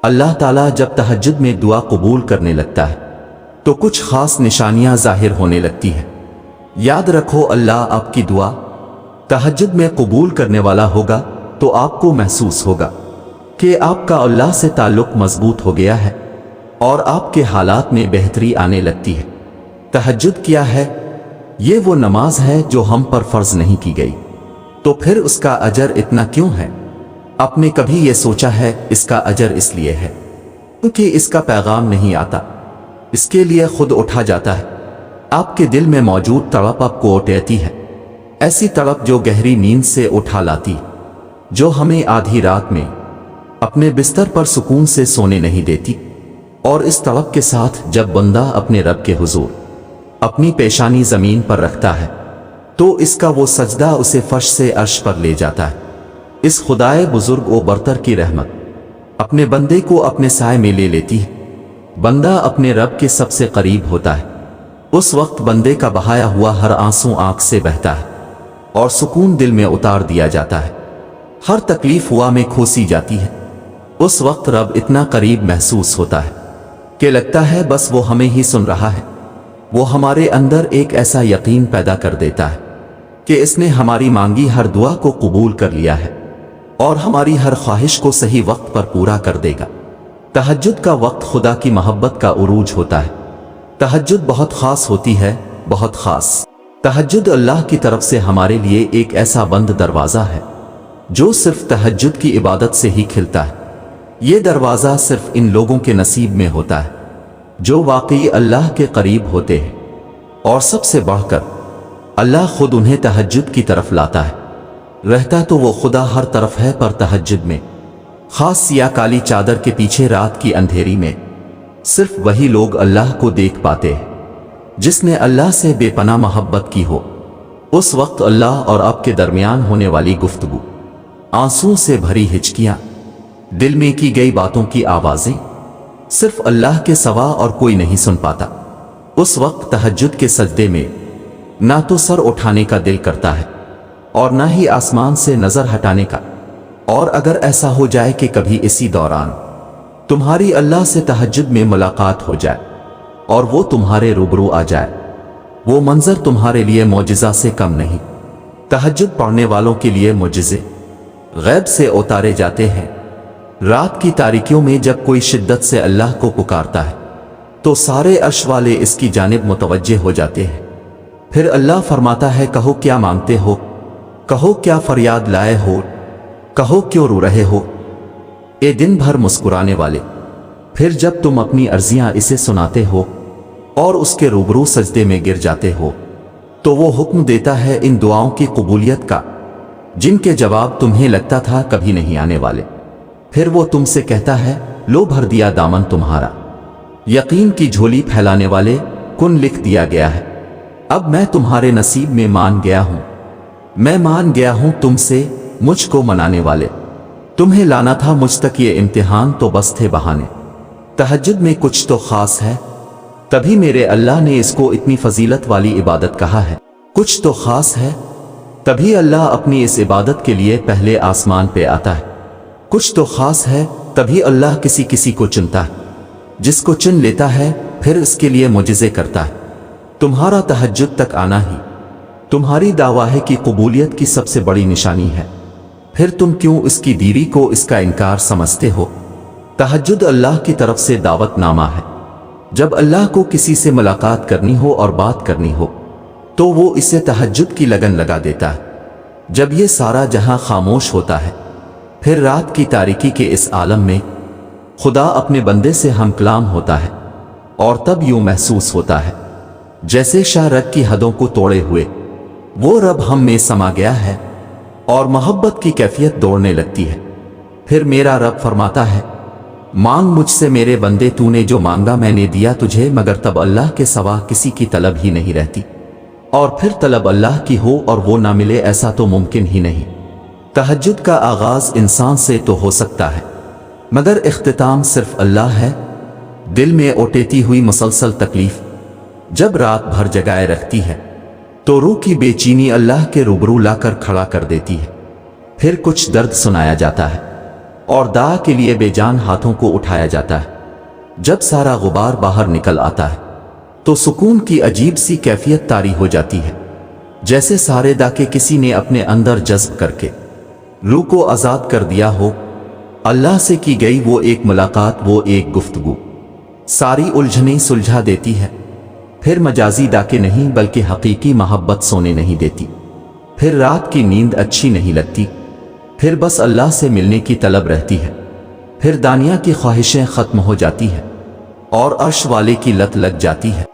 اللہ تعالیٰ جب تہجد میں دعا قبول کرنے لگتا ہے تو کچھ خاص نشانیاں ظاہر ہونے لگتی ہیں۔ یاد رکھو، اللہ آپ کی دعا تہجد میں قبول کرنے والا ہوگا تو آپ کو محسوس ہوگا کہ آپ کا اللہ سے تعلق مضبوط ہو گیا ہے اور آپ کے حالات میں بہتری آنے لگتی ہے۔ تہجد کیا ہے؟ یہ وہ نماز ہے جو ہم پر فرض نہیں کی گئی، تو پھر اس کا اجر اتنا کیوں ہے؟ آپ نے کبھی یہ سوچا ہے؟ اس کا اجر اس لیے ہے کیونکہ اس کا پیغام نہیں آتا، اس کے لیے خود اٹھا جاتا ہے۔ آپ کے دل میں موجود تڑپ آپ کو اٹھاتی ہے، ایسی تڑپ جو گہری نیند سے اٹھا لاتی، جو ہمیں آدھی رات میں اپنے بستر پر سکون سے سونے نہیں دیتی۔ اور اس تڑپ کے ساتھ جب بندہ اپنے رب کے حضور اپنی پیشانی زمین پر رکھتا ہے تو اس کا وہ سجدہ اسے فرش سے عرش پر لے جاتا ہے۔ اس خدائے بزرگ و برتر کی رحمت اپنے بندے کو اپنے سائے میں لے لیتی ہے۔ بندہ اپنے رب کے سب سے قریب ہوتا ہے، اس وقت بندے کا بہایا ہوا ہر آنسو آنکھ سے بہتا ہے اور سکون دل میں اتار دیا جاتا ہے، ہر تکلیف ہوا میں کھوسی جاتی ہے۔ اس وقت رب اتنا قریب محسوس ہوتا ہے کہ لگتا ہے بس وہ ہمیں ہی سن رہا ہے۔ وہ ہمارے اندر ایک ایسا یقین پیدا کر دیتا ہے کہ اس نے ہماری مانگی ہر دعا کو قبول کر لیا ہے اور ہماری ہر خواہش کو صحیح وقت پر پورا کر دے گا۔ تہجد کا وقت خدا کی محبت کا عروج ہوتا ہے۔ تہجد بہت خاص ہوتی ہے، بہت خاص۔ تہجد اللہ کی طرف سے ہمارے لیے ایک ایسا بند دروازہ ہے جو صرف تہجد کی عبادت سے ہی کھلتا ہے۔ یہ دروازہ صرف ان لوگوں کے نصیب میں ہوتا ہے جو واقعی اللہ کے قریب ہوتے ہیں، اور سب سے بڑھ کر اللہ خود انہیں تہجد کی طرف لاتا ہے۔ رہتا تو وہ خدا ہر طرف ہے، پر تہجد میں خاص سیاہ کالی چادر کے پیچھے رات کی اندھیری میں صرف وہی لوگ اللہ کو دیکھ پاتے ہیں جس نے اللہ سے بے پناہ محبت کی ہو۔ اس وقت اللہ اور آپ کے درمیان ہونے والی گفتگو، آنسوں سے بھری ہچکیاں، دل میں کی گئی باتوں کی آوازیں صرف اللہ کے سوا اور کوئی نہیں سن پاتا۔ اس وقت تہجد کے سجدے میں نہ تو سر اٹھانے کا دل کرتا ہے اور نہ ہی آسمان سے نظر ہٹانے کا۔ اور اگر ایسا ہو جائے کہ کبھی اسی دوران تمہاری اللہ سے تہجد میں ملاقات ہو جائے اور وہ تمہارے روبرو آ جائے، وہ منظر تمہارے لیے معجزہ سے کم نہیں۔ تہجد پڑھنے والوں کے لیے معجزے غیب سے اتارے جاتے ہیں۔ رات کی تاریکیوں میں جب کوئی شدت سے اللہ کو پکارتا ہے تو سارے عرش والے اس کی جانب متوجہ ہو جاتے ہیں۔ پھر اللہ فرماتا ہے، کہو کیا مانگتے ہو، کہو کیا فریاد لائے ہو، کہو کیوں رو رہے ہو اے دن بھر مسکرانے والے۔ پھر جب تم اپنی عرضیاں اسے سناتے ہو اور اس کے روبرو سجدے میں گر جاتے ہو تو وہ حکم دیتا ہے ان دعاؤں کی قبولیت کا جن کے جواب تمہیں لگتا تھا کبھی نہیں آنے والے۔ پھر وہ تم سے کہتا ہے، لو بھر دیا دامن تمہارا، یقین کی جھولی پھیلانے والے، کن لکھ دیا گیا ہے۔ اب میں تمہارے نصیب میں مان گیا ہوں، میں مان گیا ہوں تم سے، مجھ کو منانے والے۔ تمہیں لانا تھا مجھ تک یہ امتحان تو بس تھے بہانے۔ تہجد میں کچھ تو خاص ہے، تبھی میرے اللہ نے اس کو اتنی فضیلت والی عبادت کہا ہے۔ کچھ تو خاص ہے، تبھی اللہ اپنی اس عبادت کے لیے پہلے آسمان پہ آتا ہے۔ کچھ تو خاص ہے، تبھی اللہ کسی کسی کو چنتا ہے، جس کو چن لیتا ہے پھر اس کے لیے معجزے کرتا ہے۔ تمہارا تہجد تک آنا ہی تمہاری دعویٰ کی قبولیت کی سب سے بڑی نشانی ہے، پھر تم کیوں اس کی دیری کو اس کا انکار سمجھتے ہو؟ تہجد اللہ کی طرف سے دعوت نامہ ہے۔ جب اللہ کو کسی سے ملاقات کرنی ہو اور بات کرنی ہو تو وہ اسے تہجد کی لگن لگا دیتا ہے۔ جب یہ سارا جہاں خاموش ہوتا ہے، پھر رات کی تاریکی کے اس عالم میں خدا اپنے بندے سے ہم کلام ہوتا ہے، اور تب یوں محسوس ہوتا ہے جیسے شاہ رگ کی حدوں کو توڑے ہوئے وہ رب ہم میں سما گیا ہے، اور محبت کی کیفیت دوڑنے لگتی ہے۔ پھر میرا رب فرماتا ہے، مانگ مجھ سے میرے بندے، تو نے جو مانگا میں نے دیا تجھے، مگر تب اللہ کے سوا کسی کی طلب ہی نہیں رہتی، اور پھر طلب اللہ کی ہو اور وہ نہ ملے، ایسا تو ممکن ہی نہیں۔ تہجد کا آغاز انسان سے تو ہو سکتا ہے، مگر اختتام صرف اللہ ہے۔ دل میں اوٹیتی ہوئی مسلسل تکلیف جب رات بھر جگائے رکھتی ہے تو روح کی بے چینی اللہ کے روبرو لا کر کھڑا کر دیتی ہے۔ پھر کچھ درد سنایا جاتا ہے، اور دا کے لیے بے جان ہاتھوں کو اٹھایا جاتا ہے۔ جب سارا غبار باہر نکل آتا ہے تو سکون کی عجیب سی کیفیت طاری ہو جاتی ہے، جیسے سارے دا کے کسی نے اپنے اندر جذب کر کے روح کو آزاد کر دیا ہو۔ اللہ سے کی گئی وہ ایک ملاقات، وہ ایک گفتگو ساری الجھنیں سلجھا دیتی ہے۔ پھر مجازی ڈاکے نہیں بلکہ حقیقی محبت سونے نہیں دیتی، پھر رات کی نیند اچھی نہیں لگتی، پھر بس اللہ سے ملنے کی طلب رہتی ہے، پھر دنیا کی خواہشیں ختم ہو جاتی ہیں اور عرش والے کی لت لگ جاتی ہے۔